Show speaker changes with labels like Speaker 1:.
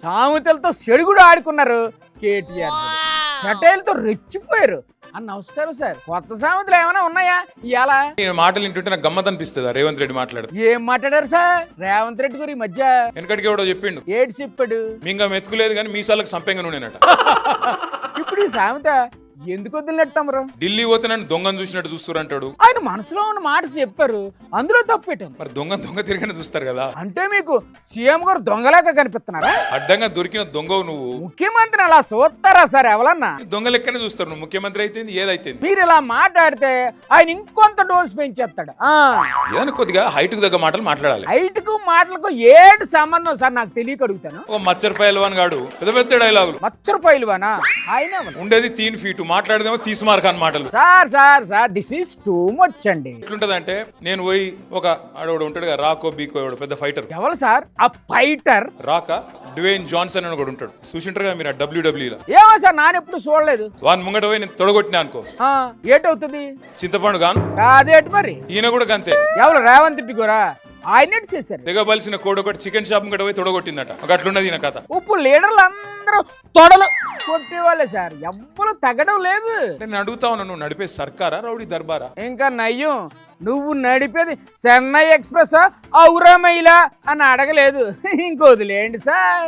Speaker 1: సామెతలతో చెడుగుడు ఆడుకున్నారు కేటీఆర్ షటైల్తో రెచ్చిపోయారు. నమస్కారం సార్, కొత్త సామెతలు ఏమైనా ఉన్నాయా ఇవాళ?
Speaker 2: నేను మాటలు వింటుంటే నాకు గమ్మత్ అనిపిస్తుందా రేవంత్ రెడ్డి మాట్లాడు?
Speaker 1: ఏం మాట్లాడారు సార్ రేవంత్ రెడ్డి గారు ఈ మధ్య?
Speaker 2: వెనకటికి ఎవడో చెప్పిండు.
Speaker 1: ఏడు చెప్పాడు?
Speaker 2: మీగా మెతుకులేదు కానీ మీసాలకు సంపెంగా నూనెనట.
Speaker 1: ఇప్పుడు ఈ సామెత ఎందుకు వదిలినట్టు తమరు?
Speaker 2: ఢిల్లీ పోతే నన్ను దొంగను చూసినట్టు చూస్తారు అంటాడు.
Speaker 1: ఆయన మనసులో ఉన్న మాట చెప్పారు, అందులో తప్పెట్టాం.
Speaker 2: మరి దొంగ తిరిగానే చూస్తారు కదా.
Speaker 1: అంటే మీకు సీఎం గారు దొంగలాగా కనిపిస్తున్నారా?
Speaker 2: అడ్డంగా దొరికిన దొంగవు నువ్వు.
Speaker 1: ముఖ్యమంత్రిని అలా చూస్తారా సార్ ఎవరన్నా?
Speaker 2: దొంగ లెక్కనే చూస్తారు. నువ్వు ముఖ్యమంత్రి అయితే ఏదైతే
Speaker 1: మీరు ఇలా మాట్లాడితే ఆయన ఇంకొంత డోస్ పెంచేస్తాడు.
Speaker 2: ఏదైనా కొద్దిగా హైట్ కు తగ్గ మాటలు మాట్లాడాలి.
Speaker 1: హైట్ కు మాటలకు ఏడు సంబంధం సార్ నాకు తెలియక అడుగుతాను.
Speaker 2: ఒక మచ్చర్ పైల్వాన్ గాడు పెద్ద పెద్ద డైలాగులు.
Speaker 1: మచ్చర్ పైల్వానా? ఆయన
Speaker 2: ఉండేది 3 feet, మాట్లాడదేమో 30 mark అని మాటలు.
Speaker 1: Sir this is too much అండి.
Speaker 2: ఎట్లుంటదంటే నేను పోయి ఒక ఆడోడు ఉంటాడు కదా, రాకో బీకో పెద్ద ఫైటర్.
Speaker 1: ఎవరు సార్ ఆ ఫైటర్?
Speaker 2: రాక డ్వేన్ జాన్సన్ అని కూడా ఉంటాడు, చూసింటారు కదా మీరు WWE లో.
Speaker 1: ఏమో సార్ నాన్న ఎప్పుడు చూడలేదు.
Speaker 2: వాని ముంగట పోయి నేను తొడగొట్టినా అనుకో,
Speaker 1: ఏటవుతుంది?
Speaker 2: చింతపండు గాను.
Speaker 1: అదేంటి మరి?
Speaker 2: ఈయన కూడా అంతే.
Speaker 1: ఎవరు రేవంత్ రెడ్డి కూడా ఆయన చేశారు.
Speaker 2: దిగబలిసిన కోడి ఒకటి చికెన్ షాప్ ముంగట పోయి తొడగొట్టిందట. ఒక అట్లున్నది ఈయన కథ.
Speaker 1: ఇప్పుడు లీడర్లు అందరూ తొడలు కొట్టేవాళ్ళే సార్, ఎవ్వరు తగ్గడం లేదు.
Speaker 2: నేను అడుగుతా ఉన్నా, నువ్వు నడిపే సర్కారా రౌడీ దర్బారా?
Speaker 1: ఇంకా నయ్యం, నువ్వు నడిపేది చెన్నై ఎక్స్ప్రెస్ ఔరా మైలా అని అడగలేదు. ఇంకొదిలేండి సార్.